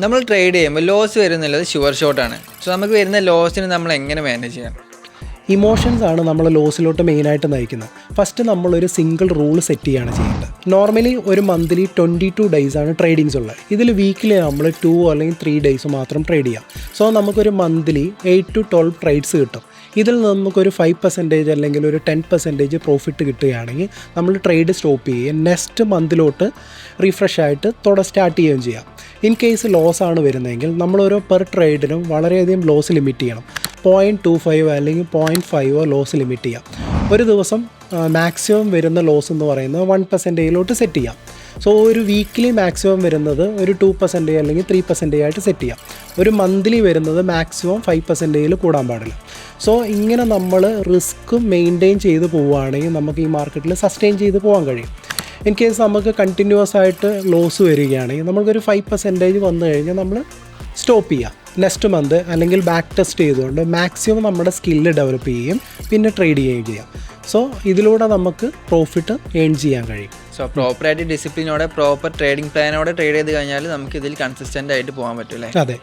നമ്മൾ ട്രേഡ് ചെയ്യുമ്പോൾ loss വരുന്നുള്ളത് sure ഷോട്ടാണ്. So നമുക്ക് വരുന്ന ലോസിന് നമ്മൾ എങ്ങനെ മാനേജ് ചെയ്യണം? ഇമോഷൻസ് ആണ് നമ്മൾ ലോസിലോട്ട് മെയിനായിട്ട് നയിക്കുന്നത്. ഫസ്റ്റ് നമ്മളൊരു സിംഗിൾ റൂൾ സെറ്റ് ചെയ്യുകയാണ് ചെയ്യേണ്ടത്. നോർമലി ഒരു മന്ത്ലി 22 ഡേയ്സ് ആണ് ട്രേഡിങ്സ് ഉള്ളത്. ഇതിൽ വീക്കിലി നമ്മൾ 2 അല്ലെങ്കിൽ 3 ഡേയ്സ് മാത്രം ട്രേഡ് ചെയ്യാം. സോ നമുക്കൊരു മന്ത്ലി 8 to 12 ട്രേഡ്സ് കിട്ടും. ഇതിൽ നമുക്കൊരു 5% അല്ലെങ്കിൽ ഒരു 10% പ്രോഫിറ്റ് കിട്ടുകയാണെങ്കിൽ നമ്മൾ ട്രേഡ് സ്റ്റോപ്പ് ചെയ്യുകയും നെക്സ്റ്റ് മന്തിലോട്ട് റീഫ്രഷ് ആയിട്ട് സ്റ്റാർട്ട് ചെയ്യുകയും ചെയ്യാം. ഇൻ കേസ് ലോസ് ആണ് വരുന്നതെങ്കിൽ നമ്മളോരോ പെർ ട്രേഡിനും വളരെയധികം ലോസ് ലിമിറ്റ് ചെയ്യണം. 0.25 അല്ലെങ്കിൽ 0.5 ലോസ് ലിമിറ്റ് ചെയ്യാം. ഒരു ദിവസം മാക്സിമം വരുന്ന ലോസ് എന്ന് പറയുന്നത് 1%ലോട്ട് സെറ്റ് ചെയ്യാം. സോ ഒരു വീക്കിലി മാക്സിമം വരുന്നത് ഒരു 2% അല്ലെങ്കിൽ 3% ആയിട്ട് സെറ്റ് ചെയ്യാം. ഒരു മന്ത്ലി വരുന്നത് മാക്സിമം 5%ൽ കൂടാൻ പാടില്ല. സോ ഇങ്ങനെ നമ്മൾ റിസ്ക് മെയിൻറ്റെയിൻ ചെയ്ത് പോവുകയാണെങ്കിൽ നമുക്ക് ഈ മാർക്കറ്റിൽ സസ്റ്റെയിൻ ചെയ്ത് പോകാൻ കഴിയും. ഇൻ കേസ് നമുക്ക് കണ്ടിന്യൂസ് ആയിട്ട് ലോസ് വരികയാണെങ്കിൽ നമുക്കൊരു 5% വന്നു കഴിഞ്ഞാൽ നമ്മൾ സ്റ്റോപ്പ് ചെയ്യാം. നെക്സ്റ്റ് മന്ത് അല്ലെങ്കിൽ ബാക്ക് ടെസ്റ്റ് ചെയ്തുകൊണ്ട് മാക്സിമം നമ്മുടെ സ്കില്ല് ഡെവലപ്പ് ചെയ്യുകയും പിന്നെ ട്രേഡ് ചെയ്യുകയും ചെയ്യാം. സോ ഇതിലൂടെ നമുക്ക് പ്രോഫിറ്റ് ഏൺ ചെയ്യാൻ കഴിയും. സോ പ്രോപ്പറായിട്ട് ഡിസിപ്ലിനോടെ പ്രോപ്പർ ട്രേഡിംഗ് പ്ലാനോടെ ട്രേഡ് ചെയ്ത് കഴിഞ്ഞാൽ നമുക്ക് ഇതിൽ കൺസിസ്റ്റൻ്റ് ആയിട്ട് പോകാൻ പറ്റും അല്ലേ? അതെ.